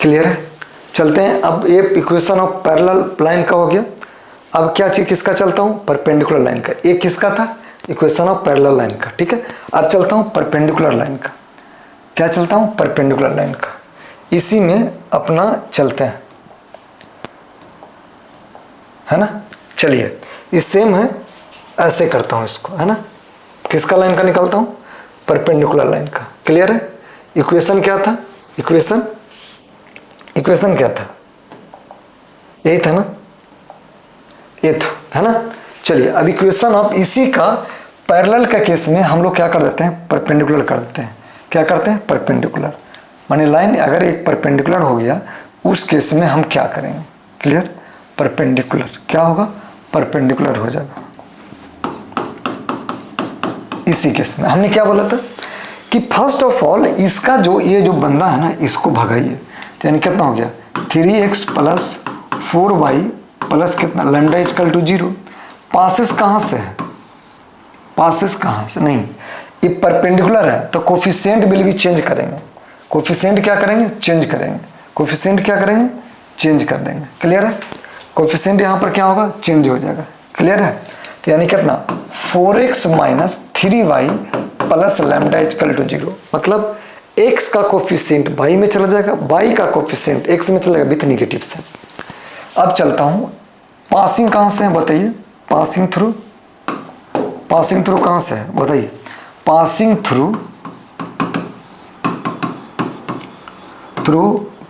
Clear है? चलते हैं। अब ये इक्वेशन ऑफ पैरेलल लाइन का हो गया। अब क्या चीज किसका चलता हूँ? परपेंडिकुलर लाइन का। एक किसका था? इक्वेशन ऑफ पैरेलल लाइन का। ठीक है, अब चलता हूँ परपेंडिकुलर लाइन का। क्या चलता हूँ? परपेंडिकुलर लाइन का। इसी में अपना चलते हैं, है ना। चलिए, ये सेम है, ऐसे करता हूँ इसको, है ना। किसका लाइन का निकालता हूँ? परपेंडिकुलर लाइन का। क्लियर है? इक्वेशन क्या था? इक्वेशन क्या था? यही था ना, ये था, है ना। चलिए, अब इक्वेशन ऑफ इसी का पैरेलल का केस में हम लोग क्या कर देते हैं? परपेंडिकुलर कर देते हैं। क्या करते हैं? परपेंडिकुलर। माने लाइन अगर एक परपेंडिकुलर हो गया, उस केस में हम क्या करेंगे? क्लियर? परपेंडिकुलर क्या होगा? परपेंडिकुलर हो जाएगा। इसी केस में हमने क्या बोला था कि फर्स्ट ऑफ ऑल इसका जो ये जो बंदा है ना, इसको भगाइए। तो यानी कितना हो गया? 3x प्लस 4y प्लस कितना? Lambda equal to 0। पासेस कहाँ से है? पासेस कहाँ से? नहीं, ये परपेंडिकुलर है तो कोफिशिएंट विल भी चेंज करेंगे। कोफिशिएंट क्या करेंगे? चेंज करेंगे। कोफिशिएंट क्या करेंगे? चेंज कर देंगे। क्लियर है? कोफिशिएंट यहाँ पर क्या होगा? चेंज हो जाएगा। क्लियर है? तो यानी कितना? 4x minus 3y plus lambda equal to 0। मतलब x का कोफिशिएंट y में चला जाएगा, y का कोफिशिएंट x में चला जाएगा विथ निगेटिव से। अब चलता हूँ, पासिंग कहाँ से है बताइए? पासिंग थ्रू कहाँ से है बताइए? पासिंग थ्रू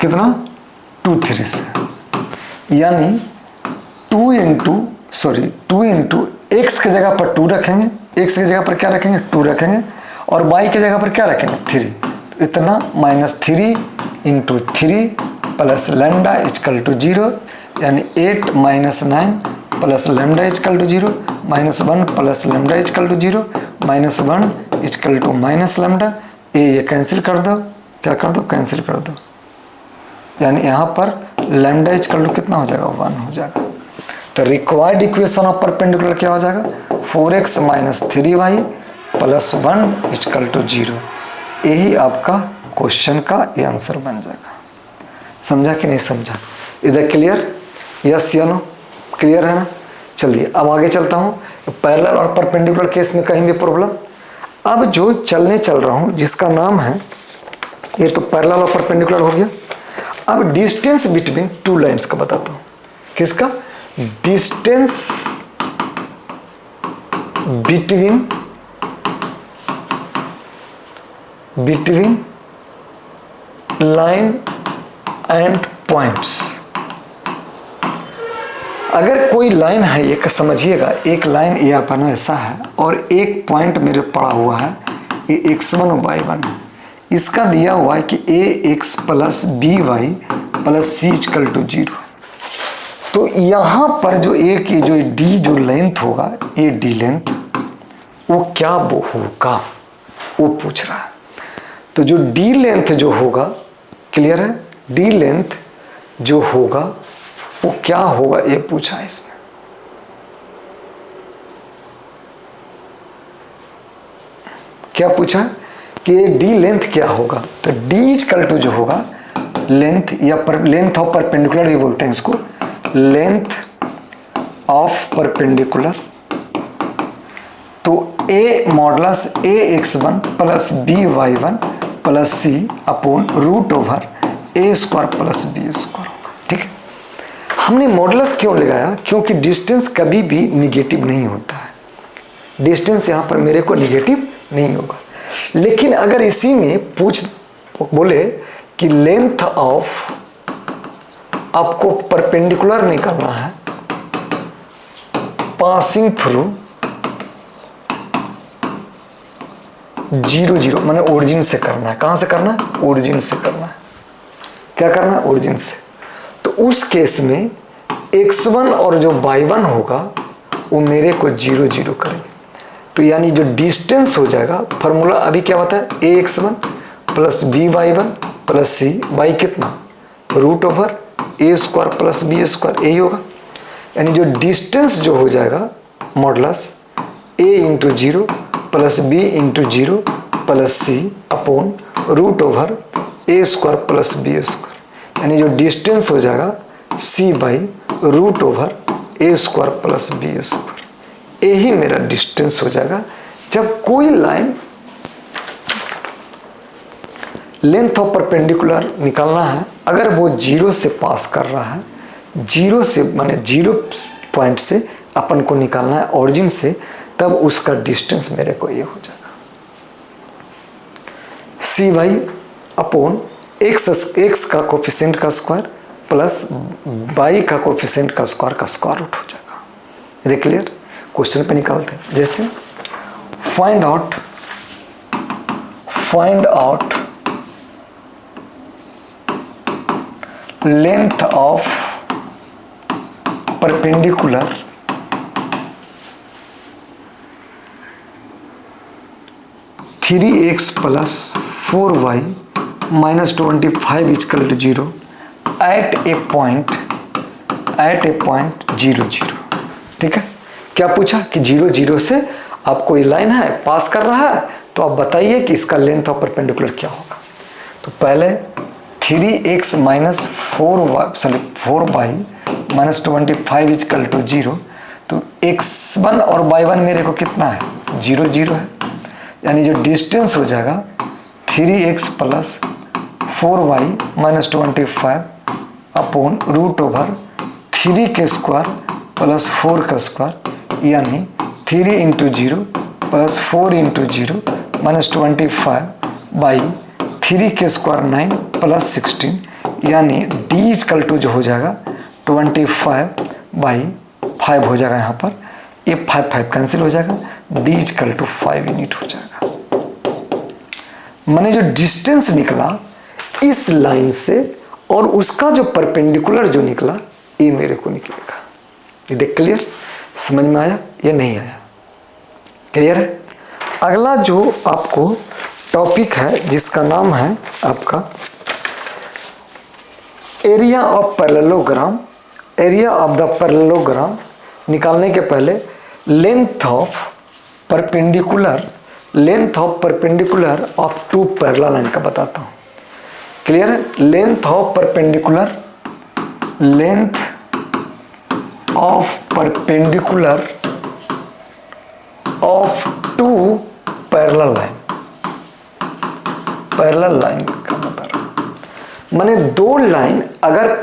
कितना? 2 3 से। यानी 2 इंटू एक्स की जगह पर 2 रखेंगे, एक्स की जगह पर क्या रखेंगे? 2 रखेंगे, और y की जगह पर क्या रखेंगे? 3। इतना minus 3 into 3 plus lambda equal to 0, यानी 8 minus 9 plus lambda equal to 0, minus 1 plus lambda equal to 0, minus 1 equal to minus lambda. ये कैंसिल कर दो, क्या कर दो? कैंसिल कर दो। यानी यहाँ पर लैम्डा इक्वल टू कितना हो जाएगा? 1 हो जाएगा। तो रिक्वायर्ड इक्वेशन ऑफ परपेंडिकुलर क्या हो जाएगा? 4x minus 3y plus 1 equal to 0। यही आपका क्वेश्चन का ये आंसर बन जाएगा। समझा कि नहीं समझा? इधर क्लियर? यस या नो? क्लियर है ना? चलिए, अब आगे चलता हूँ। पैरेलल और परपेंडिकुलर केस में कहीं भी प्रॉब्लम? अब जो चल रहा हूँ जिसका नाम है, ये तो पैरेलल और परपेंडिकुलर हो गया। अब डिस्टेंस बिटवीन 2 लाइन्स का बताता हूँ। किसका? Distance between line and points. अगर कोई लाइन है, ये समझिएगा, एक लाइन ये अपना ऐसा है और एक पॉइंट मेरे पड़ा हुआ है, ये x1 और y1 है। इसका दिया हुआ है कि ax plus by plus c equal to 0। तो यहाँ पर जो एक जो d जो लेंथ होगा, ये d लेंथ, वो क्या वो होगा वो पूछ रहा है। तो जो d लेंथ जो होगा, क्लियर है? d लेंथ जो होगा वो क्या होगा ये पूछा है इसमें। क्या पूछा कि d लेंथ क्या होगा? तो d इक्वल टू जो होगा लेंथ, या लेंथ ऑफ परपेंडिकुलर भी बोलते हैं इसको, लेंथ ऑफ परपेंडिकुलर। तो a modulus ax1 plus by1 plus c upon root over a square plus b square होगा। ठीक है, हमने मॉडुलस क्यों लगाया? क्योंकि डिस्टेंस कभी भी निगेटिव नहीं होता है। डिस्टेंस यहाँ पर मेरे को निगेटिव नहीं होगा। लेकिन अगर इसी में बोले कि लेंथ ऑफ आपको परपेंडिकुलर निकालना है पासिंग थ्रू 0 0, माने ओरिजिन से करना है। कहां से करना है? ओरिजिन से करना है। क्या करना है? ओरिजिन से। तो उस केस में x1 और जो y1 होगा वो मेरे को 0 0 करेंगे। तो यानी जो डिस्टेंस हो जाएगा, फॉर्मूला अभी क्या होता है? ax1 plus by1 plus c, y कितना? Root over a square plus b square, यही होगा। यानी जो डिस्टेंस जो हो जाएगा modulus a into 0 plus b into 0 plus c upon root over a square plus b square. यानी जो डिस्टेंस हो जाएगा c/√a² प्लस b²। यही मेरा डिस्टेंस हो जाएगा जब कोई लाइन लेंथ ऑफ परपेंडिकुलर निकालना है, अगर वो जीरो से पास कर रहा है, जीरो से माने जीरो पॉइंट से अपन को निकालना है ऑरिजिन से, तब उसका डिस्टेंस मेरे को ये हो जाएगा c/x का कोफिशिएंट का स्क्वायर प्लस y का कोफिशिएंट का स्क्वायर रूट हो जाएगा। ये क्लियर? क्वेश्चन पे निकालते हैं। जैसे find out length of perpendicular three x plus 4y minus 25 equal to 0 at a point 0 0। ठीक है, क्या पूछा कि 0 0 से आपको ये लाइन है पास कर रहा है, तो आप बताइए कि इसका लेंथ ऑफ परपेंडिकुलर क्या होगा। तो पहले 3x minus 4y minus 25 equal to 0, तो x1 और y1 मेरे को कितना है 0 0 है, यानी जो डिस्टेंस हो जाएगा 3x plus 4y minus 25 upon √3 के स्क्वायर प्लस 4 का स्क्वायर, यानी 3 into 0 plus 4 into 0 minus 25 by 3 के स्क्वायर 9 प्लस 16, यानी d इक्वल टू जो हो जाएगा 25 बाई 5 हो जाएगा। यहाँ पर ये 5 कैंसिल हो जाएगा, d इक्वल टू 5 यूनिट हो जाएगा। मैंने जो डिस्टेंस निकला इस लाइन से और उसका जो परपेंडिकुलर जो निकला ये मेरे को निकलेगा। ये देख क्लियर? समझ में आया या नहीं आया? क्लियर है? अगला जो आपको टॉपिक है जिसका नाम है आपका area of parallelogram. Area of the parallelogram निकालने के पहले length of perpendicular of two parallel line का बताता हूँ। क्लियर है? Length of perpendicular of two parallel line का बता रहा हूँ। माने दो लाइन अगर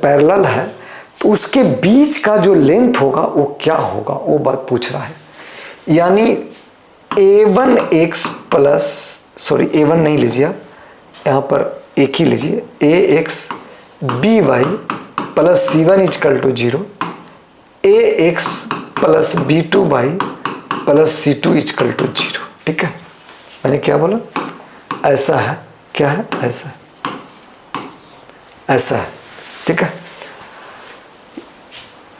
पैरेलल है तो उसके बीच का जो लेंथ होगा वो क्या होगा, वो बात पूछ रहा है। यानी a1x प्लस a1 नहीं लीजिए आप, यहाँ पर एक ही लीजिए, ax by plus c1 equal to 0, ax plus b2 by plus c2 equal to 0। ठीक है, मैंने क्या बोला? ऐसा है, क्या है? ऐसा है। ठीक है,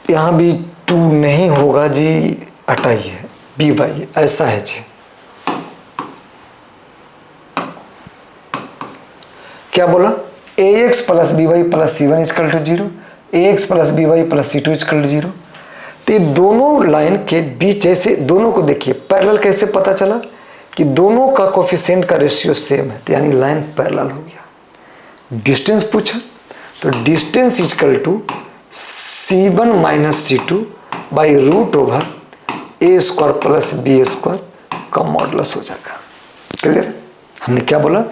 यहाँ भी 2 नहीं होगा जी, हटाइए, b by ऐसा है जी। क्या बोला? ax plus b by plus c1 equal to 0, ax plus b by plus c2 equal to 0। तो ये दोनों लाइन के बीच, जैसे दोनों को देखिए पैरेलल, कैसे पता चला कि दोनों का कोफिशिएंट का रेशियो सेम है, तो यानी लाइन पैरेलल हो गया। डिस्टेंस पूछा तो distance equal to c1 minus c2 by √a² plus b² का मॉडुलस हो जाएगा। क्लियर? हमने क्या बोला?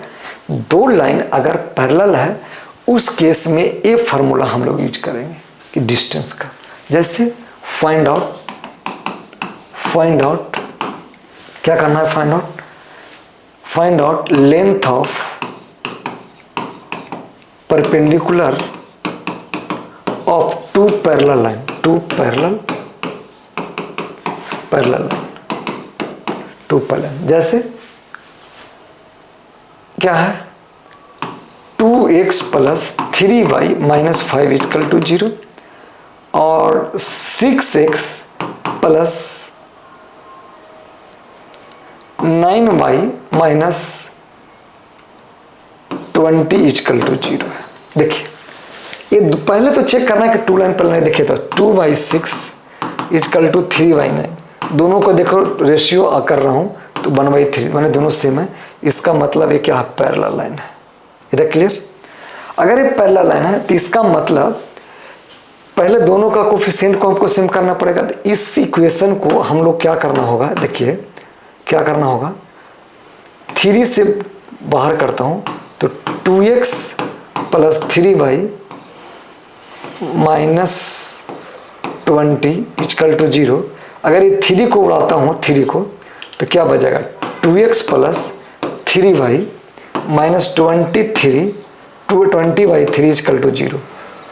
दो लाइन अगर पैरेलल है उस केस में ये फार्मूला हम लोग यूज करेंगे कि डिस्टेंस का। जैसे फाइंड आउट क्या करना है? Find out length of perpendicular of two parallel line, जैसे क्या है? 2x plus 3y minus 5 equal to 0 और 6x plus 9y minus 20 equal to 0 है। देखिए ये पहले तो चेक करना है कि 2 लाइन पहले देखिए तो 2/6 इक्वल टू 3/9, दोनों को देखो रेशियो कर रहा हूँ तो 1/3, मैंने दोनों सेम है, इसका मतलब है कि आप पैरेलल लाइन है। इधर क्लियर? अगर ये पैरेलल लाइन है तो इसका मतलब पहले दोनों का कोफिशिएंट को हमको सेम करना पड़ेगा। तो इस इक्वेशन को हम लोग क्या करना होगा, देखिए क्या करना होगा, 3 से बाहर करता हूँ तो 2x plus 3y minus 20 equal to 0। अगर ये 3 को उड़ाता हूँ 3 को तो क्या बचेगा, 2x plus 3y minus 20y 3 equal to 0।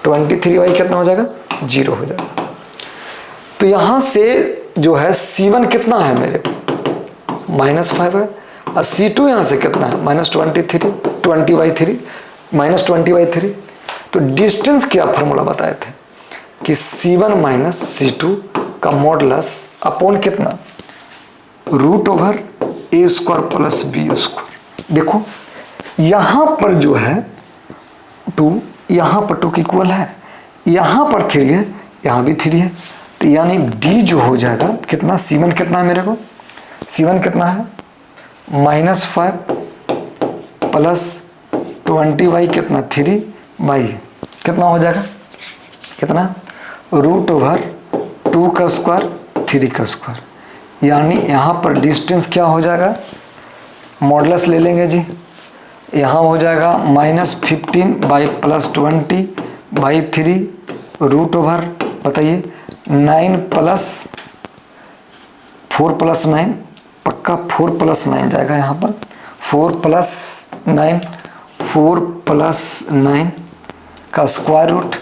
23y कितना हो जाएगा, 0 हो जाएगा। तो यहाँ से जो है C1 कितना है मेरे को, -5 है, और C2 यहाँ से कितना है, -20/3 माइनस 20/3। तो डिस्टेंस क्या फॉर्मूला बताए थे कि C1 माइनस C2 का मॉडुलस अपॉन कितना, √a² प्लस b²। देखो यहाँ पर जो है 2, यहाँ पर 2 की इक्वल है, यहाँ पर 3 है, यहाँ भी 3 है। तो यानी d जो हो जाएगा कितना, C1 कितना है मेरे को, C1 कितना है -5 प्लस 20y कितना 3y कितना हो जाएगा, कितना √2 का स्क्वायर 3 का स्क्वायर। यानी यहाँ पर डिस्टेंस क्या हो जाएगा, मॉडुलस ले लेंगे जी, यहाँ हो जाएगा -15 प्लस 20/3 √, बताइए 9 प्लस 4 प्लस 9, पक्का 4 प्लस 9 जाएगा यहाँ पर, 4 प्लस 9 का स्क्वायर रूट,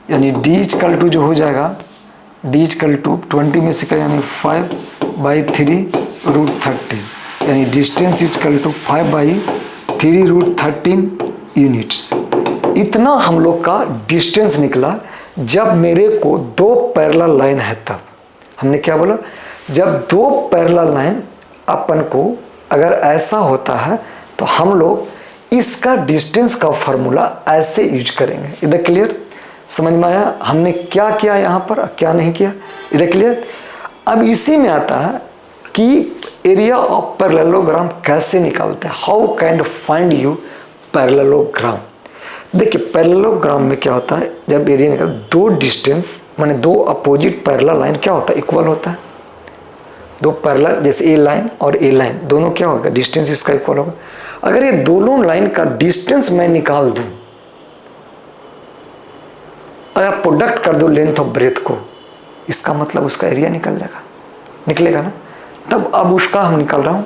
यानी d इक्वल टू जो हो जाएगा, d इक्वल टू 20 में से यानी 5/3 √13, यानी डिस्टेंस इक्वल टू 5/3 √13 यूनिट्स। इतना हम लोग का डिस्टेंस निकला जब मेरे को 2 पैरेलल लाइन है। तब हमने क्या बोला, जब 2 पैरेलल लाइन अपन को अगर ऐसा होता है तो हम लोग इसका डिस्टेंस का फॉर्मूला ऐसे यूज करेंगे। इधर क्लियर, समझ में आया हमने क्या किया यहाँ पर, क्या नहीं किया, इधर क्लियर। अब इसी में आता है कि एरिया ऑफ पैरेललोग्राम कैसे निकालते हैं, how can find you parallelogram. देखिए पैरेललोग्राम में क्या होता है, जब एरिया निकल 2 डिस्टेंस माने 2 अपोजिट पैरेलल लाइन क्या होता है, इक्वल होता है। 2 पैरेलल जैसे ए लाइन और ए लाइन दोनों क्या होगा, डिस्टेंस इसका इक्वल होगा। अगर ये दोनों लाइन का डिस्टेंस मैं निकाल दूं, अगर प्रोडक्ट कर दूं लेंथ ऑफ ब्रेथ को, इसका मतलब उसका एरिया निकल जाएगा, निकलेगा ना। तब अब उसका हम निकाल रहा हूं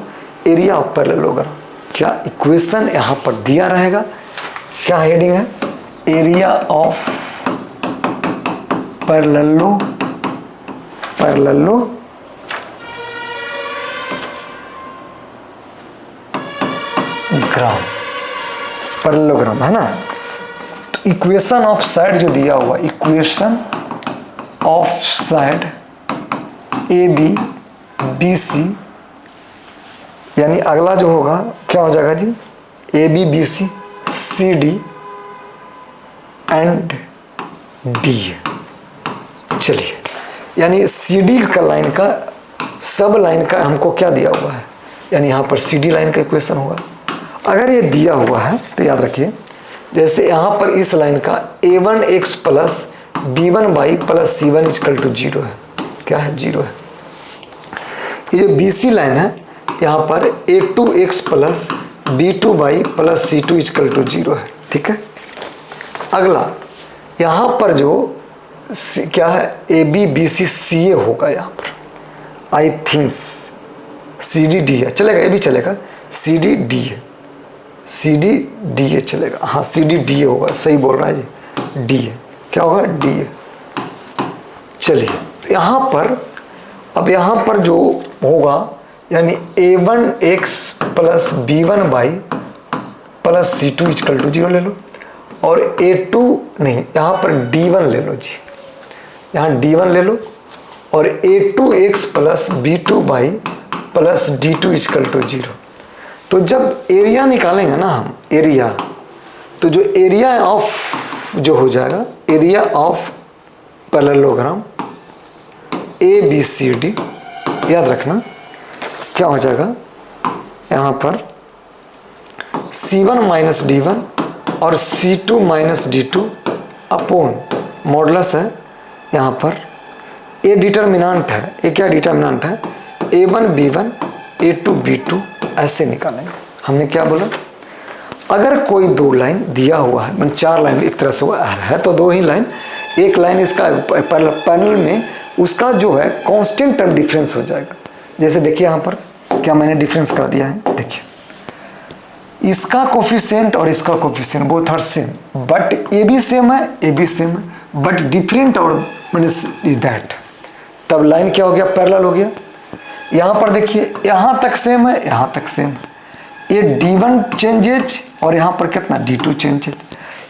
एरिया ऑफ पैरेललोग्राम। क्या इक्वेशन यहां पर दिया रहेगा, क्या हेडिंग है, एरिया ऑफ पैरेललोग्राम, पैरेललोग्राम है ना। तो इक्वेशन ऑफ साइड जो दिया हुआ, equation of side A B B C, यानी अगला जो होगा क्या हो जाएगा जी, A B B C C D and D. चलिए, यानी सी डी का लाइन का सब लाइन का हमको क्या दिया हुआ है, यानी यहाँ पर सी डी लाइन का इक्वेशन होगा। अगर ये दिया हुआ है तो याद रखिए, जैसे यहाँ पर इस लाइन का a1x plus b1y plus c1 equal to 0 है, क्या है 0 है। ये जो BC लाइन है यहाँ पर a2x plus b2y plus c2 equal to 0 है, ठीक है। अगला यहाँ पर जो क्या है ABBC CA होगा, यहाँ पर आई थिंक्स CD D है, चलेगा, ये भी चलेगा, CD D है, CD D है चलेगा, हाँ CD D होगा, सही बोल रहा है जी, D है, क्या होगा D है। चलिए यहाँ पर, अब यहाँ पर जो होगा यानी a1x plus b1y plus c2 equal to 0 ले लो, और a2 नहीं, यहाँ पर d1 ले लो जी, यहाँ d1 ले लो, और a2x plus b2y plus d2 equal to 0। तो जब एरिया निकालेंगे ना हम, एरिया, तो जो एरिया ऑफ जो हो जाएगा, area of parallelogram A B C D, याद रखना क्या हो जाएगा, यहाँ पर C1 माइनस D1 और C2 minus D2 upon modulus है यहाँ पर ए डिटर्मिनेंट है। ये क्या डिटर्मिनेंट है? A1 B1 A2 B2 ऐसे निकालेंगे। हमने क्या बोला? अगर कोई दो लाइन दिया हुआ है, मतलब 4 लाइन एक तरह से है तो 2 ही लाइन, एक लाइन इसका पैरेलल में उसका जो है कांस्टेंट टर्म डिफरेंस हो जाएगा। जैसे देखिए यहाँ पर क्या मैंने डिफरेंस कर दिया है, देखिए इसका कोफिशिएंट और इसका coefficient both are same, but A भी सेम है, ए भी सेम है, बट डिफरेंट और मीन्स दैट, तब लाइन क्या हो गया? पैरेलल हो गया। यहाँ पर देखिए यहाँ तक सेम है, यहाँ तक सेम है, ये D1 चेंजेज और यहाँ पर कितना D2 चेंजेज,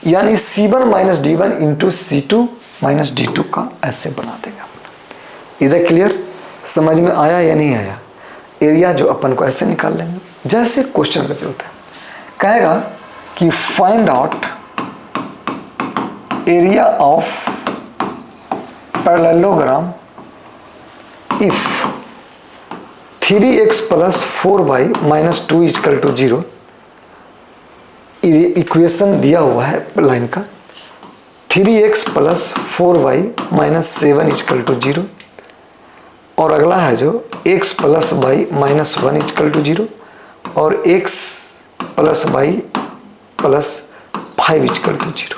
यानी C1 minus D1 into C2 minus D2 का ऐसे बना देगा। इधर क्लियर? समझ में आया या नहीं आया? एरिया जो अपन को ऐसे निकाल लेंगे। जैसे क्वेश्चन का चलता है, कहेगा कि find out area of parallelogram if 3x plus 4y minus 2 equal to 0। Equation दिया हुआ है लाइन का 3x plus 4y minus 7 equal to 0, और अगला है जो x plus y minus 1 equal to 0 और x plus y plus 5 equal to 0।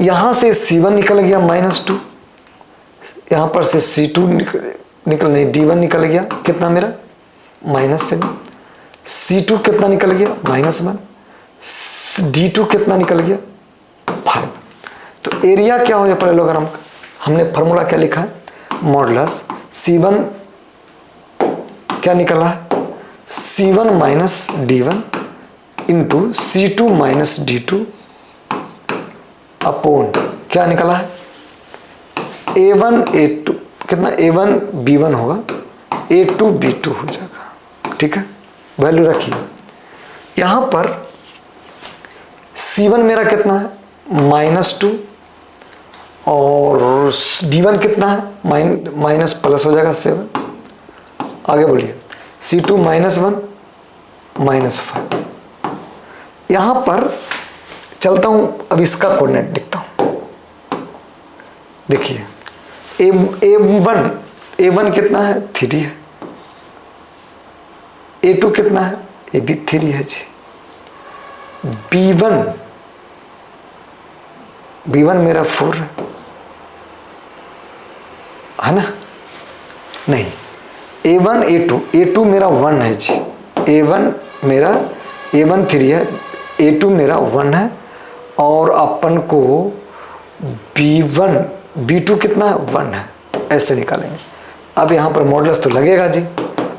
यहाँ से C1 निकल गया माइनस 2, यहाँ पर से C2 निकल नहीं, D1 निकल गया कितना मेरा? माइनस 7। C2 कितना निकल गया? माइनस 1। D2 कितना निकल गया? 5। तो एरिया क्या हो गया पैरेललोग्राम का? हमने फार्मूला क्या लिखा है? मॉडुलस C1 क्या निकला है? C1 minus D1 into C2 minus D2 upon क्या निकला है? A1 A2 कितना? A1 B1 होगा, A2 B2 हो जाएगा। ठीक है, वैल्यू रखिए। यहाँ पर C1 मेरा कितना है? माइनस 2 और D1 कितना है? माइनस प्लस हो जाएगा 7। आगे बोलिए। C2 minus 1 minus 5। यहाँ पर चलता हूँ, अब इसका कोऑर्डिनेट लिखता हूँ। देखिए A1 कितना है? 3 है। A2 कितना है? ये भी 3 है जी। B1 मेरा 4 है ना? नहीं, A1 A2 मेरा 1 है जी। A1 3 है, A2 मेरा 1 है, और अपन को B2 कितना है? 1 है। ऐसे निकालेंगे। अब यहाँ पर मॉडुलस तो लगेगा जी।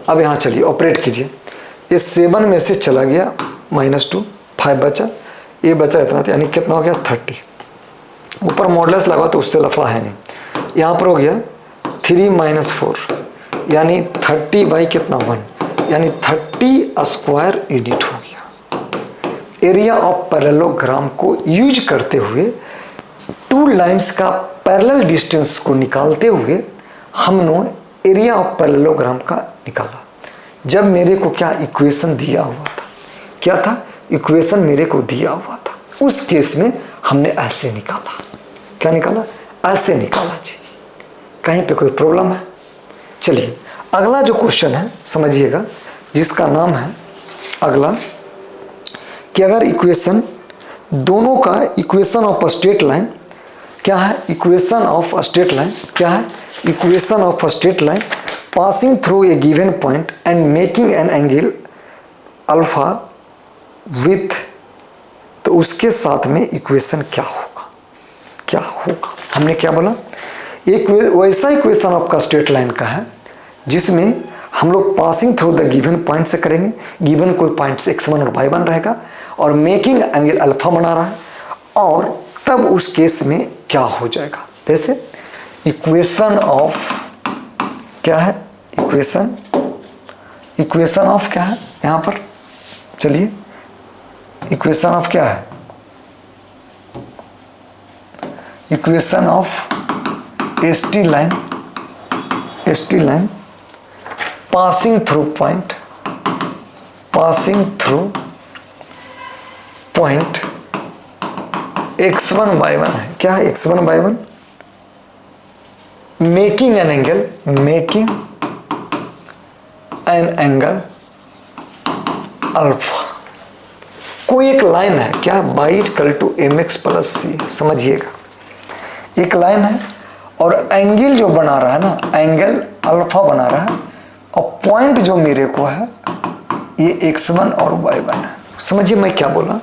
अब यहाँ चलिए ऑपरेट कीजिए। ये 7 में से चला गया -2, 5 बचा, ये बचा इतना, यानी कितना हो गया? 30। ऊपर मॉडुलस लगा तो उससे लफड़ा है नहीं। यहाँ पर हो गया 3 माइनस 4, यानी 30 बाई कितना? 1, यानी 30 स्क्वायर यूनिट हो गया। एरिया ऑफ पैरेललोग्राम को यूज करते हुए 2 लाइंस का पैरेलल डिस्टेंस को निकालते हुए हमने एरिया ऑफ पैरेललोग्राम का निकाला। जब मेरे को क्या इक्वेशन दिया हुआ था? क्या था? इक्वेशन मेरे को दिया हुआ था। उस केस में हमने ऐसे निकाला। क्या निकाला? ऐसे निकाला जी। कहीं पे कोई प्रॉब्लम है? चलिए अगला जो क्वेश्चन है समझिएगा, जिसका नाम है अगला कि अगर इक्वेशन दोनों का इक्वेशन ऑफ स्ट्रेट लाइन क्या है? इक्वेशन ऑफ स्ट्रेट लाइन क्या है? Equation of straight line passing through a given point and making an angle alpha with, तो उसके साथ में इक्वेशन क्या होगा? क्या होगा? हमने क्या बोला? एक वैसा इक्वेशन आपका स्ट्रेट लाइन का है जिसमें हम लोग passing through the given point से करेंगे। गिवन कोई पॉइंट x1 और y1 रहेगा और मेकिंग एंगल अल्फा बना रहा है, और तब उस केस में क्या हो जाएगा? जैसे इक्वेशन ऑफ क्या है? इक्वेशन ऑफ क्या है यहाँ पर? चलिए इक्वेशन ऑफ क्या है? Equation of ST line passing through point x1y1 है। क्या है x1y1? Making an angle, making an angle alpha. कोई एक लाइन है, क्या है? y equal to mx plus C. समझिएगा, एक लाइन है और एंगल जो बना रहा है ना, एंगल अल्फा बना रहा है, और पॉइंट जो मेरे को है ये x1 और y1 है। समझिए मैं क्या बोला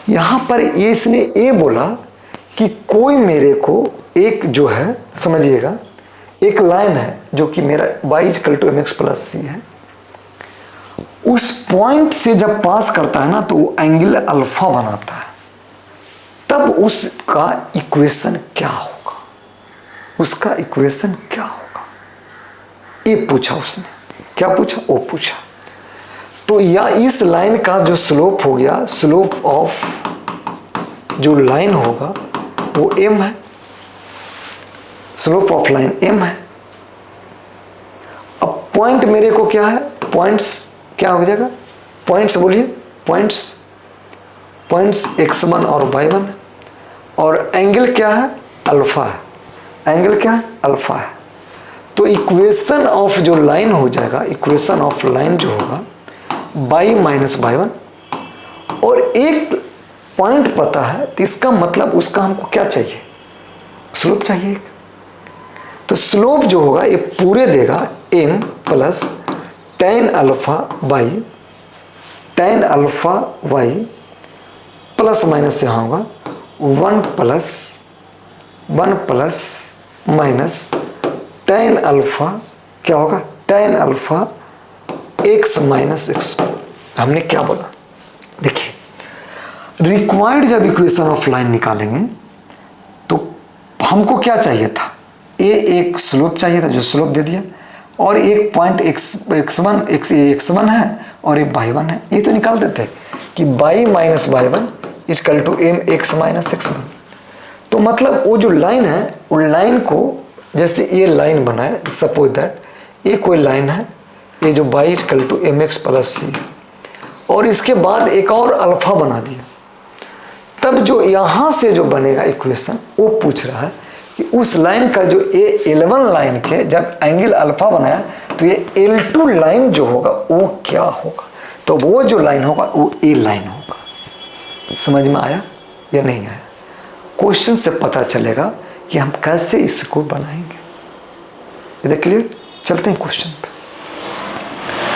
यहां पर? ये इसने ए बोला कि कोई मेरे को एक जो है, समझिएगा, एक लाइन है जो कि मेरा y equal to mx plus C है, उस पॉइंट से जब पास करता है ना तो वो एंगल अल्फा बनाता है। तब उसका इक्वेशन क्या होगा? उसका इक्वेशन क्या होगा? ये पूछा उसने। क्या पूछा? वो पूछा। तो या इस लाइन का जो स्लोप हो गया, स्लोप ऑफ जो लाइन होगा वो m है, स्लोप ऑफ लाइन m है। अब पॉइंट मेरे को क्या है? पॉइंट्स क्या हो जाएगा? पॉइंट्स बोलिए, पॉइंट्स x1 और y1, और एंगल क्या है? अल्फा है। एंगल क्या है? अल्फा है। तो इक्वेशन ऑफ जो लाइन हो जाएगा, इक्वेशन ऑफ लाइन जो होगा y माइनस y1, और एक पॉइंट पता है तो इसका मतलब उसका हमको क्या चाहिए? स्लोप चाहिए। तो स्लोप जो होगा ये पूरे देगा m plus tan alpha y, tan alpha y plus minus यहाँ होगा 1 प्लस माइनस tan अल्फा, क्या होगा? tan alpha x minus x। हमने क्या बोला? देखिए, रिक्वायर्ड जब इक्वेशन ऑफ लाइन निकालेंगे तो हमको क्या चाहिए था? एक स्लोप चाहिए था जो स्लोप दे दिया, और एक पॉइंट x1 है और एक y1 है। ये तो निकाल देते हैं कि y minus y1 equal to m x minus x1। तो मतलब वो जो लाइन है, वो लाइन को, जैसे ये लाइन बना है, सपोज दैट ये कोई लाइन है, ये जो y equal to mx plus C, और इसके बाद एक और अल्फा बना दिया, तब जो यहाँ से जो बनेगा इक्वेशन, वो पूछ रहा है कि उस लाइन का जो A11 लाइन के जब एंगल अल्फा बनाया तो ये L2 लाइन जो होगा वो क्या होगा? तो वो जो लाइन होगा वो A लाइन होगा। समझ में आया या नहीं आया? क्वेश्चन से पता चलेगा कि हम कैसे इसको बनाएंगे। देख लिए, चलते हैं क्वेश्चन पे।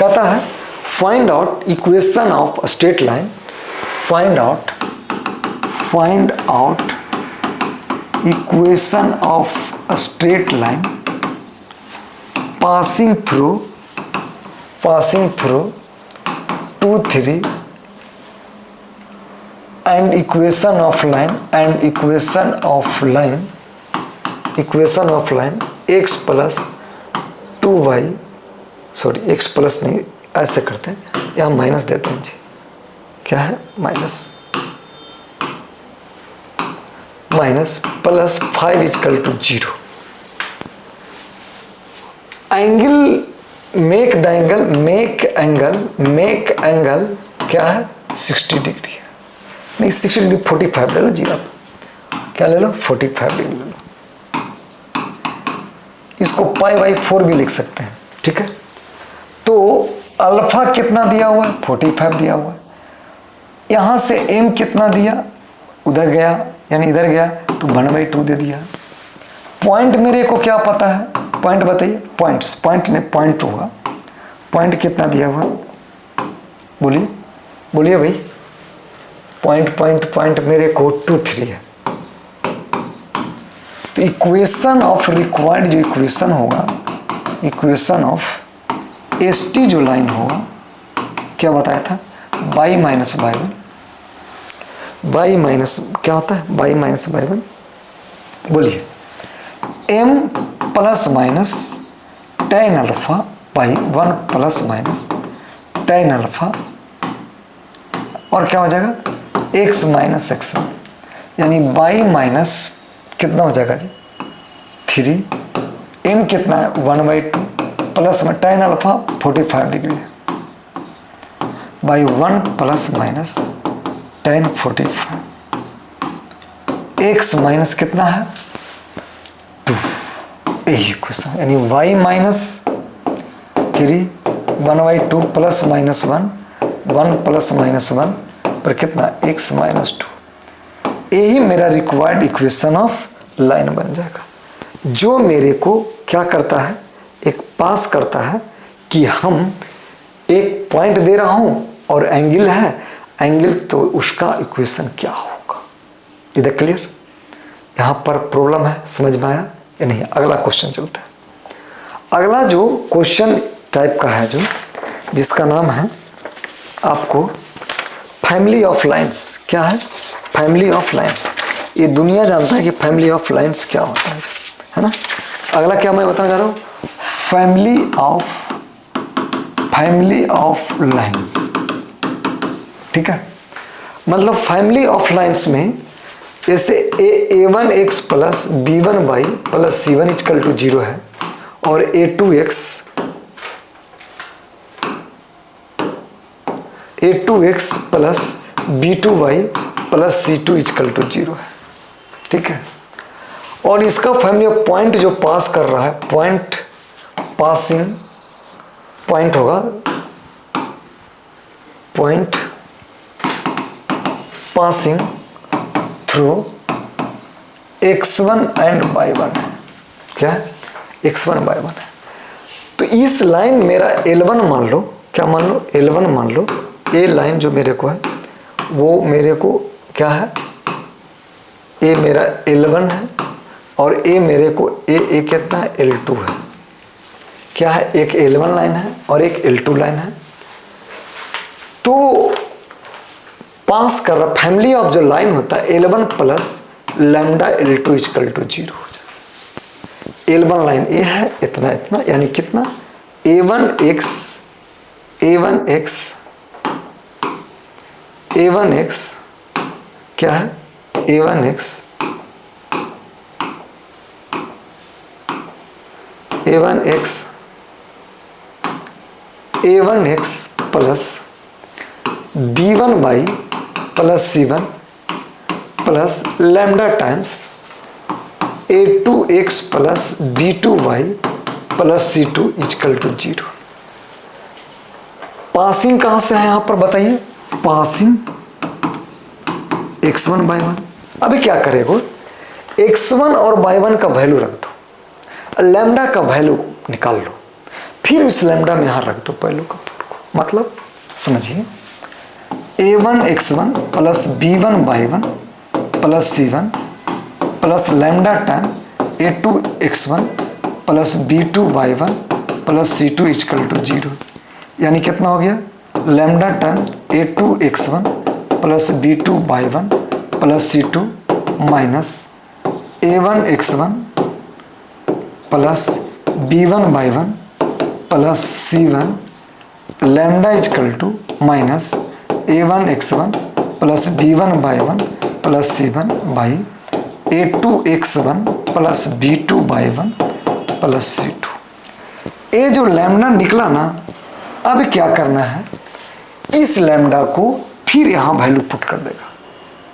कहता है find out equation of straight line, find out equation of a straight line passing through 2 3 and equation of line x plus 2y, sorry x plus नहीं, ऐसे करते हैं, यहाँ माइनस देते हैं जी। क्या है? Minus plus 5 equal to 0। Angle make angle क्या है? 60 डिग्री है। नहीं 60 डिग्री 45 ले लो जी, आप क्या ले लो? 45 डिग्री ले लो। इसको π/4 भी लिख सकते हैं, ठीक है। तो अल्फा कितना दिया हुआ है? 45 दिया हुआ है। यहाँ से m कितना दिया? उधर गया, यानी इधर गया तो 1/2 दे दिया। पॉइंट मेरे को क्या पता है? पॉइंट बताइए। पॉइंट होगा। पॉइंट कितना दिया हुआ? बोलिए भाई। पॉइंट मेरे को 2 3 है। तो इक्वेशन ऑफ रिक्वायर्ड जो इक्वेशन होगा, इक्वेशन ऑफ एसटी जो लाइन होगा, क्या बताया था? y minus y1, y minus क्या होता है? y minus y1। बोलिए, m plus minus tan alpha by 1 plus minus tan alpha, और क्या हो जाएगा? x माइनस x1, यानी y माइनस कितना हो जाएगा जी? 3। m कितना है? 1/2 प्लस में tan अल्फा 45 डिग्री है, by 1 plus minus tan 45 x minus कितना है 2, यही इक्वेशन, यानी y minus 3 1/2 plus minus 1 plus minus 1 पर कितना x माइनस 2, यही मेरा रिक्वायर्ड इक्वेशन ऑफ लाइन बन जाएगा, जो मेरे को क्या करता है, एक पास करता है कि हम एक पॉइंट दे रहा हूं और एंगल है, एंगल तो उसका इक्वेशन क्या होगा। इधर क्लियर, यहां पर प्रॉब्लम है, समझ में आया या नहीं। अगला क्वेश्चन चलता है। अगला जो क्वेश्चन टाइप का है, जो जिसका नाम है आपको फैमिली ऑफ लाइंस। क्या है? Family of lines. ये दुनिया जानता है कि फैमिली ऑफ लाइंस क्या होता है ना। अगला क्या मैं बताना चाह रहा हूं, फैमिली ऑफ लाइंस। ठीक है, मतलब फैमिली ऑफ लाइंस में जैसे a1x plus b1y plus c1 equal to 0 है, और a2x plus b2y plus c2 equal to 0 है। ठीक है, और इसका फैमिली ऑफ पॉइंट जो पास कर रहा है, पॉइंट पासिंग पॉइंट होगा, point passing through x1 and y1 है। क्या है? x1 y1 है। तो इस लाइन मेरा L1 मान लो, क्या मान लो, L1 मान लो। ये लाइन जो मेरे को है वो मेरे को क्या है, ये मेरा L1 है, और ये मेरे को ए कितना है, L2 है। क्या है? एक L1 लाइन है और एक L2 लाइन है। तो पास कर रहा फैमिली ऑफ जो लाइन होता है L1 plus lambda L2 equal to 0 हो जाए। L1 लाइन ये है, इतना इतना, यानी कितना, A1x क्या है, A1x plus b1y plus c1 plus lambda times a2x plus b2y plus c2 equal to 0। Passing कहां से है यहां पर बताइए, पासिंग x1 y1। अभी क्या करेगा, x1 और y1 का वैल्यू रख दो, लैम्डा का वैल्यू निकाल लो, फिर इस लैम्डा में यहां रख दो पहलू का, मतलब समझिए, a1x1 plus b1y1 plus c1 plus lambda time a2x1 plus b2y1 plus c2 equal to 0, यानी कितना हो गया, lambda time a2x1 plus b2y1 plus c2 minus a1x1 plus b1y1 plus c1 lambda equal to minus a1x1 plus b1y1 plus c1 by a2x1 plus b2y1 plus c2। ये जो lambda निकला ना, अब क्या करना है, इस लैम्डा को फिर यहाँ वैल्यू पुट कर देगा।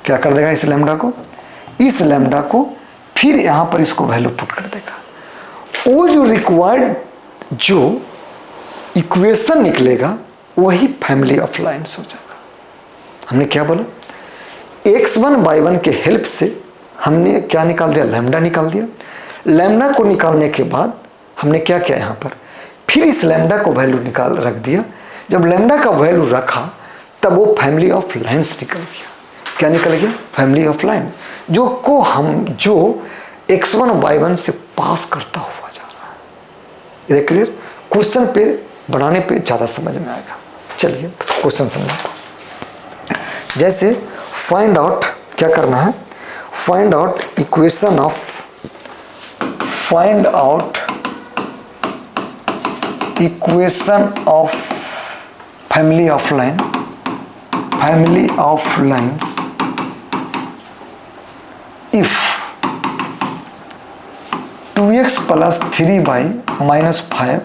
क्या कर देगा, इस लैम्डा को फिर यहाँ पर इसको वैल्यू पुट कर देगा। वो जो रिक्वायर्ड जो इक्वेशन निकलेगा वही फैमिली ऑफ लाइंस हो जाएगा। हमने क्या बोला, x1 y1 के हेल्प से हमने क्या निकाल दिया, लैम्डा निकाल दिया। लैम्डा को निकालने के बाद हमने क्या किया, यहाँ पर फिर इस लैम्डा को वैल्यू निकाल रख दिया। जब लैम्डा का वैल्यू रखा तब वो फैमिली ऑफ लाइंस निकल गया। क्या निकल गया, फैमिली ऑफ लाइन, जो को हम जो x1 y1 से पास करता हुआ जा रहा है। ये क्लियर, क्वेश्चन पे बनाने पे ज़्यादा समझ में आएगा। चलिए क्वेश्चन समझते हैं। जैसे फाइंड आउट, क्या करना है, find out equation of, find out equation of family of line, family of lines if 2x plus 3y minus 5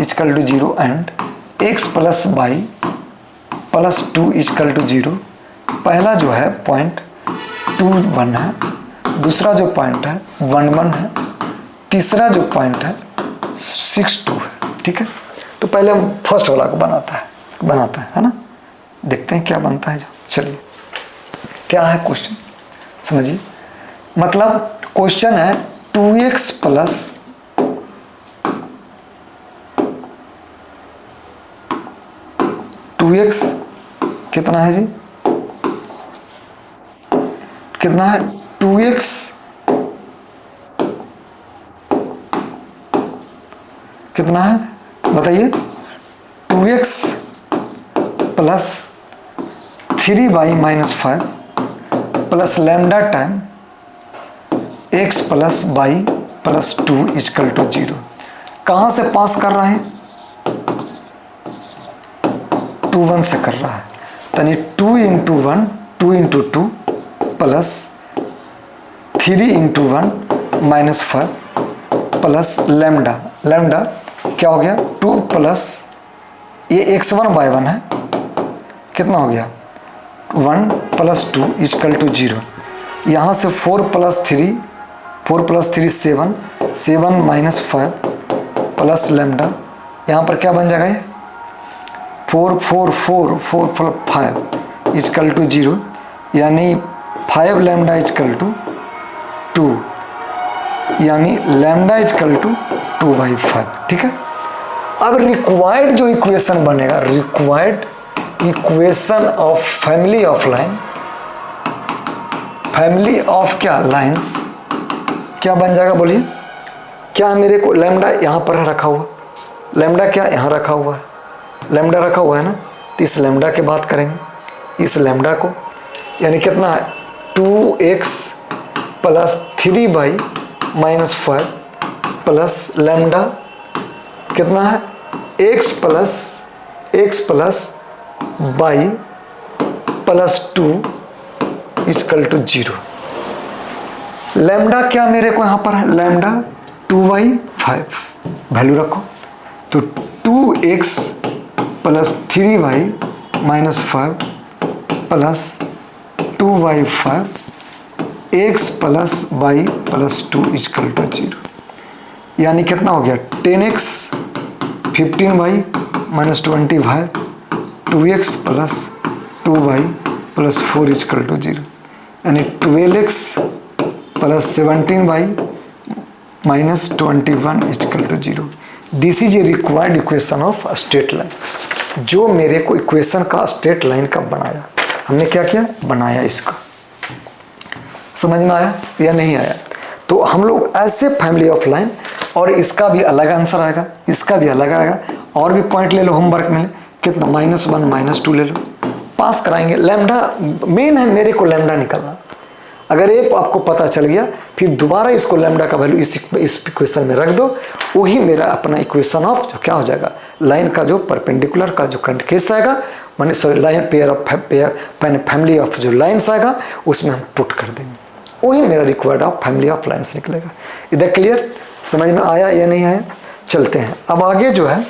equal to 0 and x plus y plus 2 equal to 0। पहला जो है point 2 1 है दूसरा जो point है 1 1 है, तीसरा जो पॉइंट है 6 2 है। ठीक है, तो पहले हम फर्स्ट वाला को बनाता है ना, देखते हैं क्या बनता है जो। चलिए क्या है क्वेश्चन समझिए, मतलब क्वेश्चन है 2x प्लस 2x कितना है जी, कितना है 2x कितना है बताइए, 2x plus 3y-5 plus lambda time x plus y plus 2 equal to 0। कहाँ से पास कर रहे हैं, 2 1 से कर रहा है, यानी 2 into 1 2 into 2 plus 3 into 1 minus 5 plus lambda, lambda क्या हो गया 2 प्लस ये x1y1 है, कितना हो गया 1 प्लस 2 इक्वल टू 0। यहाँ से 4 प्लस 3 7 7 माइनस 5 प्लस लैम्डा, यहाँ पर क्या बन जाएगा ये 4 4 4 4 5 इक्वल टू 0, यानी 5 लैम्डा इक्वल टू 2, यानी लैम्डा इक्वल टू 2/5। ठीक है, अब रिक्वायर्ड जो इक्वेशन बनेगा, required equation of family of line, family of क्या लाइंस, क्या बन जाएगा बोलिए, क्या मेरे को लैम्डा यहाँ पर रखा हुआ, लैम्डा क्या यहाँ रखा हुआ है, लैम्डा रखा हुआ है ना, तो इस लैम्डा की बात करेंगे, इस लैम्डा को, यानी कितना है 2x plus 3y-5 plus lambda कितना है x plus y plus 2 equal to 0। लैम्डा क्या मेरे को यहाँ पर है, लैम्डा 2/5 वैल्यू रखो, तो 2x plus 3y-5 plus 2/5 x plus y plus 2 equal to 0, यानी कितना हो गया 10x 15y-25 2x plus 2y plus 4 equal to 0, यानी 12x plus 17y minus 21 equal to 0। This is a required equation of straight line, जो मेरे को equation का straight line का बनाया, हमने क्या किया बनाया, इसका समझ में आया या नहीं आया। तो हम लोग ऐसे फैमिली ऑफ लाइन, और इसका भी अलग आंसर आएगा, इसका भी अलग आएगा, और भी पॉइंट ले लो होमवर्क में, कितना -1 -2 ले लो, पास कराएंगे। लैम्डा मेन है मेरे को लैम्डा निकलना, अगर ये आपको पता चल गया फिर दोबारा इसको लैम्डा का वैल्यू इस इक्वेशन में रख दो, वही मेरा अपना इक्वेशन ऑफ जो क्या हो जाएगा, लाइन का जो परपेंडिकुलर का जो केस आएगा, माने sorry line pair of family of जो लाइन्स आएगा उसमें हम पुट कर देंगे, वही मेरा required of family of lines निकलेगा। इधर क्लियर, समझ में आया या नहीं आया। चलते हैं अब आगे, जो है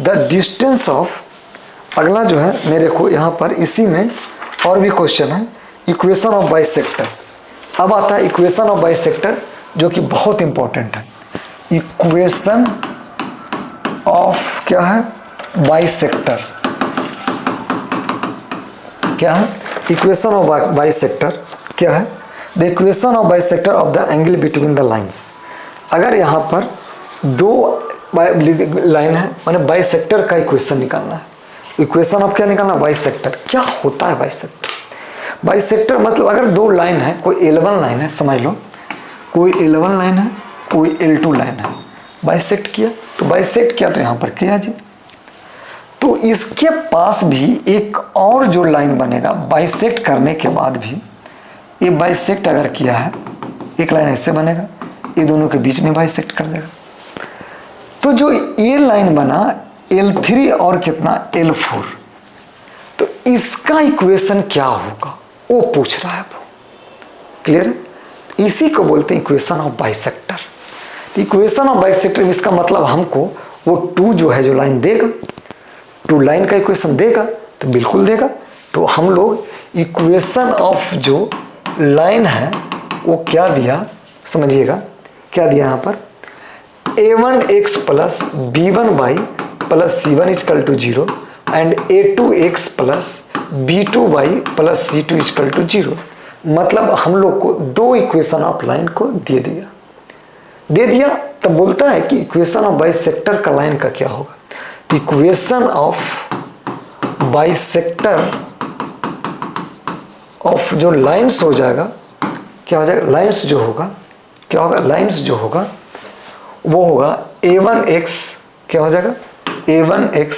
द डिस्टेंस ऑफ, अगला जो है मेरे को यहाँ पर इसी में और भी क्वेश्चन है, इक्वेशन ऑफ बाइसेक्टर। अब आता है इक्वेशन ऑफ बाइसेक्टर, जो कि बहुत इंपॉर्टेंट है। इक्वेशन ऑफ क्या है बाइसेक्टर, क्या है इक्वेशन ऑफ बाइसेक्टर, क्या है the equation of bisector of the angle between the lines. अगर यहाँ पर दो लाइन है, माने बाइसेक्टर का इक्वेशन निकालना है, इक्वेशन ऑफ क्या निकालना, बाइसेक्टर। क्या होता है बाइसेक्टर, बाइसेक्टर मतलब अगर दो लाइन है, कोई L1 लाइन है, समझ लो कोई L1 लाइन है, कोई L2 लाइन है, बाइसेक्ट किया, तो बाइसेक्ट किया तो यहाँ पर किया जी, तो इसके पास भी एक और जो लाइन बनेगा बाइसेक्ट करने के बाद भी, ये बाइसेक्ट अगर किया है, एक लाइन ऐसे बनेगा, ये दोनों के बीच में बाइसेक्ट कर देगा, तो जो ये लाइन बना L3 और कितना L4, तो इसका इक्वेशन क्या होगा वो पूछ रहा है वो, क्लियर है। इसी को बोलते हैं इक्वेशन ऑफ बाइसेक्टर। तो इक्वेशन ऑफ बाइसेक्टर इसका मतलब हमको वो 2 जो है जो लाइन देगा, 2 लाइन का इक्वेशन देगा, तो बिल्कुल देगा। तो हम लोग इक्वेशन ऑफ जो लाइन है वो क्या दिया, समझिएगा क्या दिया यहाँ पर, a1x plus b1y plus c1 equal to 0 and a2x plus b2y plus c2 equal to 0। मतलब हम लोग को दो इक्वेशन ऑफ लाइन को दे दिया तब बोलता है कि इक्वेशन ऑफ बाइसेक्टर का लाइन का क्या होगा। तो इक्वेशन ऑफ बाइसेक्टर ऑफ जो लाइंस हो जाएगा, क्या हो जाएगा, लाइंस जो होगा क्या होगा, लाइंस जो होगा वो होगा a1x, क्या हो जाएगा, a1x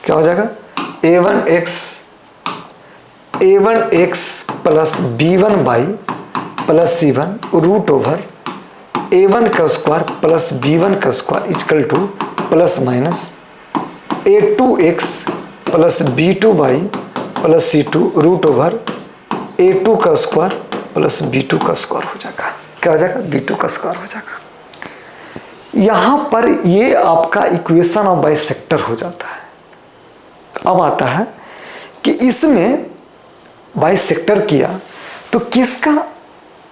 क्या हो जाएगा, a1x plus b1y plus c1 root over a1 का स्क्वायर प्लस b1 का square equal to plus minus a2x plus b2y plus c2 root over a2 का स्क्वायर प्लस b2 का स्क्वायर हो जाएगा, क्या हो जाएगा, b2 का स्क्वायर हो जाएगा। यहां पर ये आपका इक्वेशन ऑफ बाइसेक्टर हो जाता है। अब आता है कि इसमें बाइसेक्टर किया तो किसका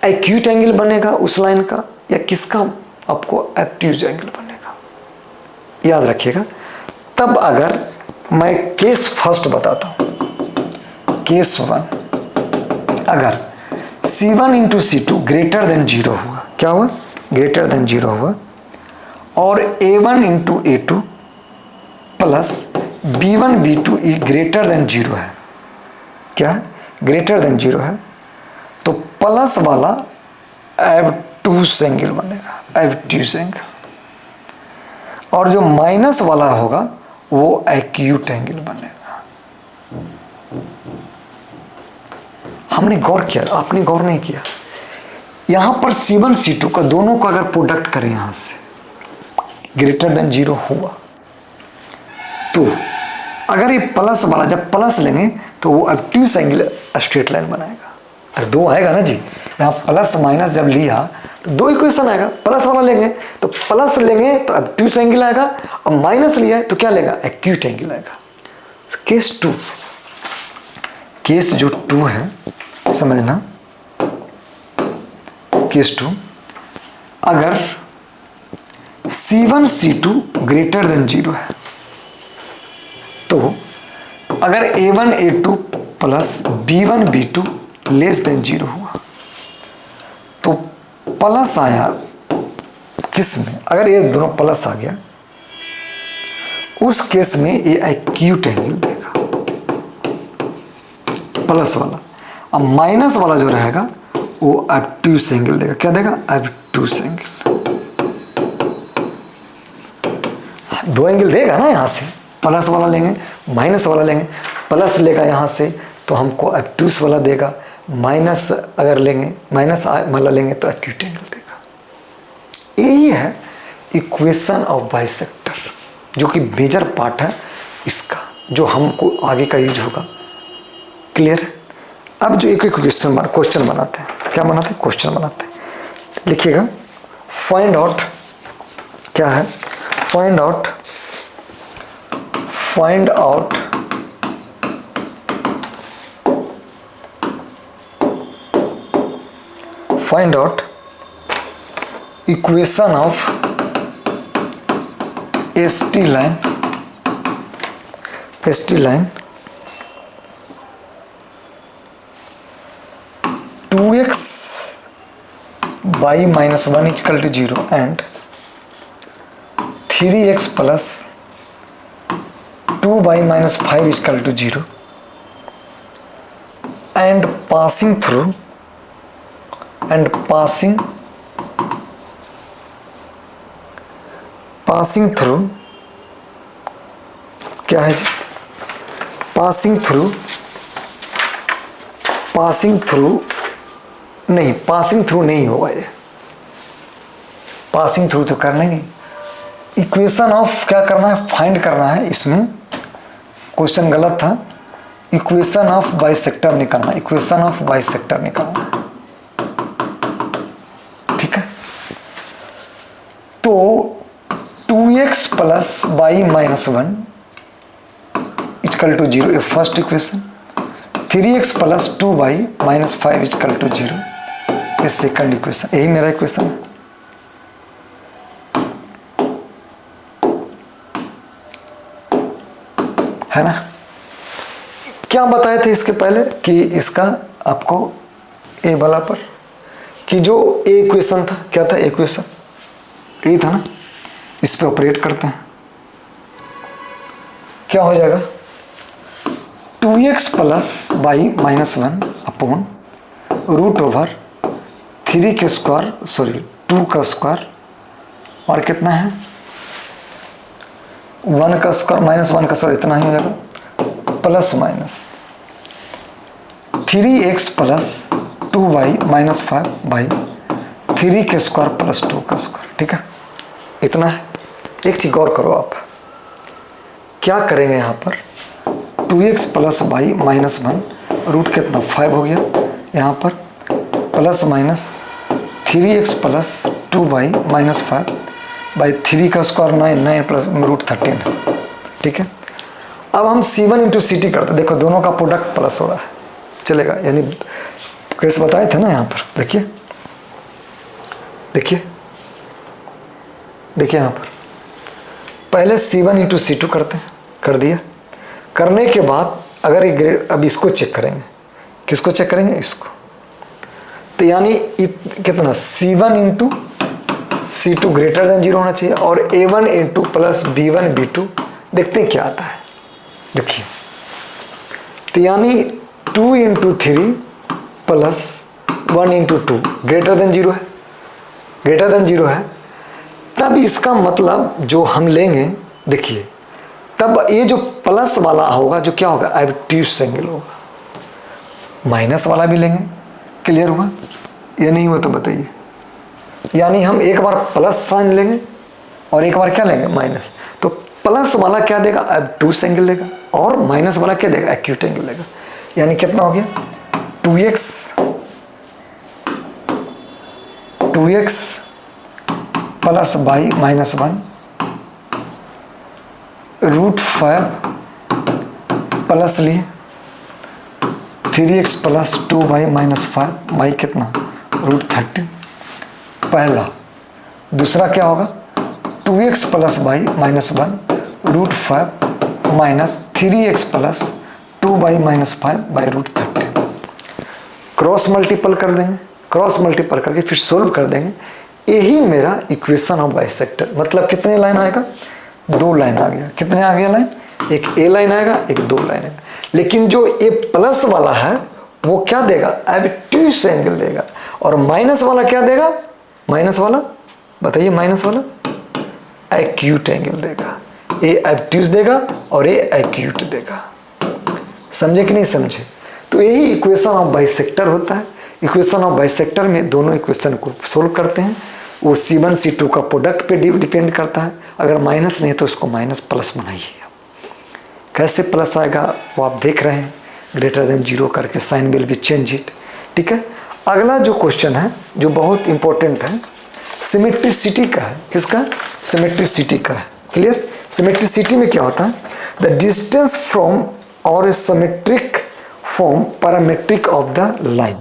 एक्यूट एंगल बनेगा उस लाइन का, या किसका आपको एक्यूट एंगल बनेगा, याद रखिएगा। तब अगर मैं केस फर्स्ट बताता हूं, केस 1, अगर c1 into C2 greater than 0 हुआ, क्या हुआ, ग्रेटर देन 0 हुआ, और a1 into A2 plus b1 b2 greater than 0 है, क्या है, ग्रेटर देन 0 है, तो प्लस वाला एब्टूस एंगल बनेगा, एब्टूस एंगल, और जो माइनस वाला होगा वो एक्यूट एंगल बनेगा। हमने गौर किया, आपने गौर नहीं किया, यहां पर C1 C2 का दोनों का अगर प्रोडक्ट करें यहां से ग्रेटर देन 0 हुआ, तो अगर ये प्लस वाला जब प्लस लेंगे तो वो एक्यूट एंगल स्ट्रेट लाइन बनाएगा। अगर दो आएगा ना जी, यहाँ प्लस माइनस जब लिया तो दो इक्वेशन आएगा, प्लस वाला लेंगे तो प्लस लेंगे तो एक्यूट एंगल आएगा, और माइनस लिया है तो क्या लेगा, एक्यूट एंगल आएगा। केस 2, केस जो 2 है समझना, केस 2, अगर C1 C2 ग्रेटर देन 0 है, तो अगर A1 A2 plus B1 B2 less than 0 हुआ, तो प्लस आया किस में, अगर ये दोनों प्लस आ गया उस केस में ये एक्यूट एंगल देगा प्लस वाला, अब माइनस वाला जो रहेगा वो ऑब्टूस एंगल देगा, क्या देगा, ऑब्टूस एंगल। दो एंगल देगा ना, यहां से प्लस वाला लेंगे माइनस वाला लेंगे, प्लस लेगा यहाँ से तो हमको ऑब्टूस वाला देगा, माइनस अगर लेंगे माइनस वाला लेंगे तो एक्यूट एंगल देगा। यही है इक्वेशन ऑफ बाइसेक्टर, जो कि मेजर पार्ट है इसका, जो हमको आगे का यूज होगा। क्लियर है। अब जो एक क्वेश्चन बनाते हैं, क्या बनाते हैं, क्वेश्चन बनाते हैं, लिखिएगा। फाइंड आउट क्या है, find out equation of ST line 2x by minus 1 equal to 0 and 3x plus 2 by minus 5 equal to 0 and passing through क्या है जी, पासिंग थ्रू नहीं होगा, ये पासिंग थ्रू तो करना ही नहीं। इक्वेशन ऑफ क्या करना है, फाइंड करना है। इसमें क्वेश्चन गलत था, इक्वेशन ऑफ बाइसेक्टर निकालना, इक्वेशन ऑफ बाइसेक्टर निकालना, ठीक है। तो 2x plus y minus 1 equal to 0, ये first equation. 3x plus 2y minus 5 equal to 0। ये सेकंड इक्वेशन, यही मेरा इक्वेशन है ना। क्या बताए थे इसके पहले कि इसका आपको ए वाला पर कि जो ए इक्वेशन था, क्या था इक्वेशन ए था ना, इस पे ऑपरेट करते हैं, क्या हो जाएगा 2x plus y minus 1 upon root over 3 के स्क्वायर, सॉरी 2 का स्क्वायर, और कितना है 1 का स्क्वायर माइनस 1 का स्क्वायर, इतना ही हो जाएगा, plus minus 3x plus 2y minus 5 by 3 के स्क्वायर प्लस 2 का स्क्वायर। ठीक है, इतना है। एक चीज गौर करो आप, क्या करेंगे यहाँ पर 2x plus y minus 1 root कितना 5 हो गया, यहाँ पर plus minus 3x plus 2y minus 5 by 3 का स्क्वायर 9 प्लस रूट 13। ठीक है, अब हम C1 इंटू सी टी करते, देखो दोनों का प्रोडक्ट प्लस हो रहा है, चलेगा, यानी कैसे बताए थे ना, यहाँ पर देखिए देखिए देखिए यहाँ पर पहले C1 इंटू C2 करते हैं, कर दिया। करने के बाद अगर ये ग्रेड, अब इसको चेक करेंगे, किसको चेक करेंगे, इसको, तो यानी कितना C1 into C2 greater than 0 होना चाहिए, और A1 into plus B1 B2 देखते हैं क्या आता है। देखिए, तो यानी 2 into 3 plus 1 into 2 greater than 0 है, ग्रेटर देन 0 है, तब इसका मतलब जो हम लेंगे, देखिए तब ये जो प्लस वाला होगा जो क्या होगा ऑब्ट्यूज एंगल होगा, माइनस वाला भी लेंगे, क्लियर हुआ या नहीं हुआ तो बताइए। यानी हम एक बार प्लस साइन लेंगे और एक बार क्या लेंगे माइनस, तो प्लस वाला क्या देगा ऑब्ट्यूज एंगल देगा, और माइनस वाला क्या देगा एक्यूट एंगल देगा। यानी कितना हो गया 2x plus y minus 1 root 5 plus लिए 3x plus 2y minus 5 by कितना रूट 13, पहला। दूसरा क्या होगा 2x plus y minus 1 root 5 minus 3x plus 2y minus 5 by root 13। Cross multiple कर देंगे, क्रॉस मल्टीपल करके फिर सोल्व कर देंगे, यही मेरा इक्वेशन ऑफ बाइसेक्टर। मतलब कितने लाइन आएगा, 2 लाइन आ गया। कितने आ गया लाइन, एक ए लाइन आएगा, एक 2 लाइन आएगा। लेकिन जो ए प्लस वाला है वो क्या देगा ऑब्ट्यूज एंगल देगा, और माइनस वाला क्या देगा, माइनस वाला बताइए, माइनस वाला एक्यूट एंगल देगा। ए ऑब्ट्यूज देगा और ए एक्यूट देगा। समझे कि नहीं समझे। तो यही इक्वेशन ऑफ बाइसेक्टर होता है। इक्वेशन ऑफ बाइसेक्टर में दोनों इक्वेशन को सोल्व करते हैं, वो C1 C2 का प्रोडक्ट पे डिपेंड करता है। अगर माइनस नहीं तो उसको माइनस प्लस बनाइए। कैसे प्लस आएगा वो आप देख रहे हैं, ग्रेटर देन 0 करके sign will be change it. ठीक है, अगला जो क्वेश्चन है जो बहुत इंपॉर्टेंट है, सिमेट्रिसिटी का है। किसका, सिमेट्रिसिटी का है। क्लियर, सिमेट्रिसिटी में क्या होता है, द डिस्टेंस फ्रॉम और symmetric form parametric of the line.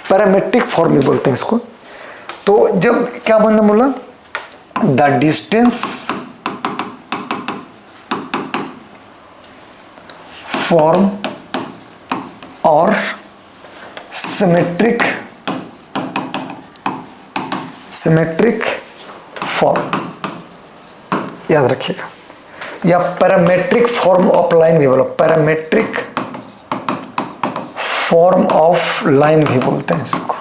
Parametric form में बोलते हैं इसको। तो जब क्या बनना बोला, द डिस्टेंस फॉर्म और सिमेट्रिक फॉर्म, याद रखिएगा, या पैरामेट्रिक फॉर्म ऑफ लाइन भी बोलो, पैरामेट्रिक फॉर्म ऑफ लाइन भी बोलते हैं इसको।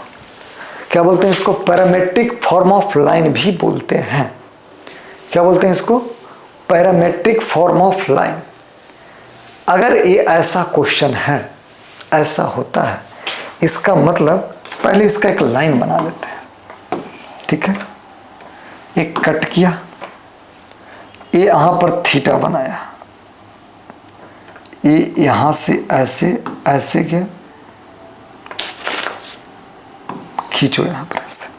क्या बोलते हैं इसको, पैरामेट्रिक फॉर्म ऑफ लाइन भी बोलते हैं। क्या बोलते हैं इसको, पैरामेट्रिक फॉर्म ऑफ लाइन। अगर ये ऐसा क्वेश्चन है, ऐसा होता है, इसका मतलब पहले इसका एक लाइन बना देते हैं। ठीक है, एक कट किया, ये यहाँ पर थीटा बनाया, ये यहाँ से ऐसे ऐसे किया, खींचो यहाँ पर ऐसे,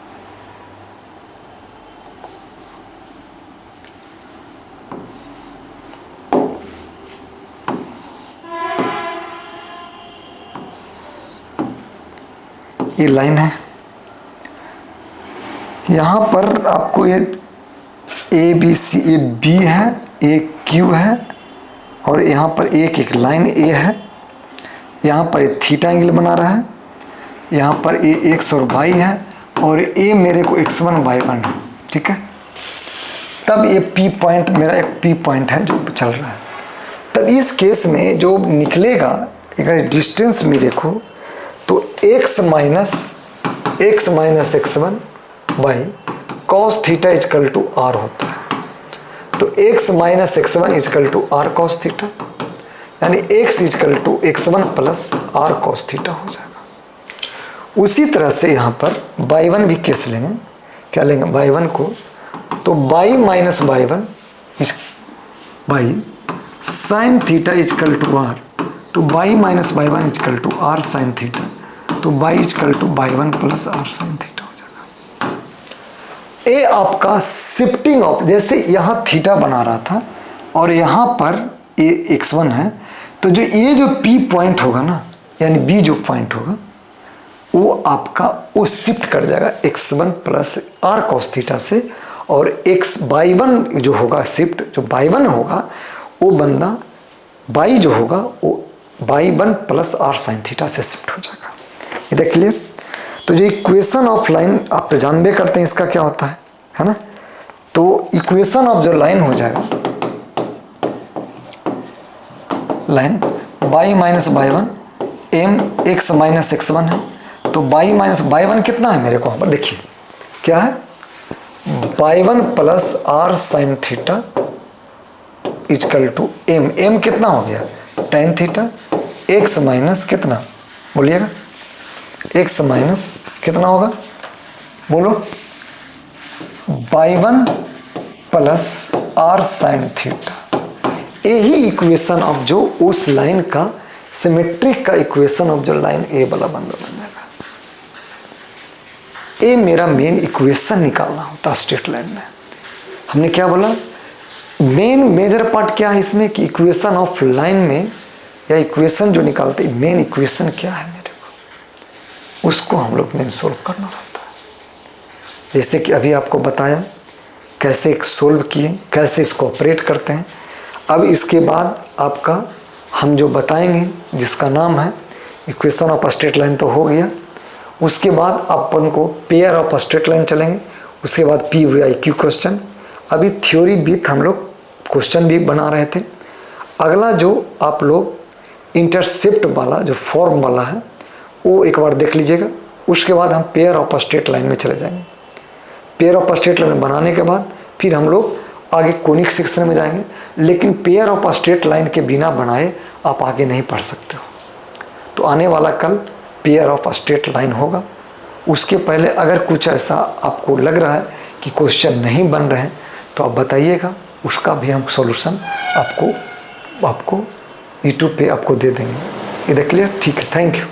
ये लाइन है, यहाँ पर आपको ये ए बी सी, ये बी है, ये क्यू है, और यहाँ पर एक लाइन ए है, यहाँ पर ये थीटा एंगल बना रहा है, यहाँ पर ए एक्स और वाई है, और ए मेरे को x1 y1 है, ठीक है। तब ये P पॉइंट मेरा एक P पॉइंट है जो चल रहा है। तब इस केस में जो निकलेगा, अगर डिस्टेंस में देखो तो x minus x1 y cos theta is equal to r होता है। तो x minus x1 equal to r cos theta, यानी x equal to x1 plus r cos theta हो जाएगा। उसी तरह से यहाँ पर y1 भी केस लेंगे, क्या लेंगे y1 को, तो y minus y1 y sine theta is equal to r, तो y minus y1 is equal to r sine theta, तो y is equal to y1 plus r sine theta हो जाएगा। ये आपका शिफ्टिंग ऑफ, जैसे यहाँ थीटा बना रहा था और यहाँ पर ये x1 है, तो जो ये जो P पॉइंट होगा ना, यानी B जो पॉइंट होगा वो आपका वो शिफ्ट कर जाएगा x1 plus r cos theta से, और y1 जो होगा शिफ्ट, जो y1 होगा वो बंदा y जो होगा वो y1 plus r sine theta से शिफ्ट हो जाएगा। इधर क्लियर। तो जो इक्वेशन ऑफ लाइन आप तो जानबे करते हैं इसका क्या होता है ना। तो इक्वेशन ऑफ जो लाइन हो जाएगा, line y minus y1 m x minus x1 है, तो y माइनस y1 कितना है मेरे को, यहाँ पर देखिए क्या है, y1 plus r sine theta is equal to m कितना हो गया tan थीटा, x माइनस कितना बोलिएगा, x माइनस कितना होगा बोलो, y1 plus r sine theta. यही इक्वेशन ऑफ जो उस लाइन का सिमेट्रिक का इक्वेशन ऑफ जो लाइन ए वाला बन जाएगा। ये मेरा मेन इक्वेशन निकालना होता है स्ट्रेट लाइन में। हमने क्या बोला, मेन मेजर पार्ट क्या है इसमें कि इक्वेशन ऑफ लाइन में, या इक्वेशन जो निकालते हैं मेन इक्वेशन क्या है मेरे को, उसको हम लोग मेन सोल्व करना रहता है। जैसे कि अभी आपको बताया कैसे सोल्व किए, कैसे इसको ऑपरेट करते हैं। अब इसके बाद आपका हम जो बताएंगे जिसका नाम है इक्वेशन ऑफ स्ट्रेट लाइन तो हो गया। उसके बाद अपन को पेयर ऑफ स्ट्रेट लाइन चलेंगे, उसके बाद PYQ क्वेश्चन। अभी थ्योरी विथ हम लोग क्वेश्चन भी बना रहे थे। अगला जो आप लोग इंटरसेप्ट वाला जो फॉर्म वाला है वो एक बार देख लीजिएगा। उसके बाद हम पेयर ऑफ स्ट्रेट लाइन में चले जाएंगे। पेयर ऑफ स्ट्रेट लाइन बनाने के बाद फिर हम लोग आगे कोनिक सेक्शन में जाएंगे। लेकिन पेयर ऑफ स्ट्रेट लाइन के बिना बनाए आप आगे नहीं पढ़ सकते हो। तो आने वाला कल पेयर ऑफ स्ट्रेट लाइन होगा। उसके पहले अगर कुछ ऐसा आपको लग रहा है कि क्वेश्चन नहीं बन रहे हैं तो आप बताइएगा, उसका भी हम सॉल्यूशन आपको YouTube पे आपको दे देंगे। इधर क्लियर, ठीक है, थैंक यू।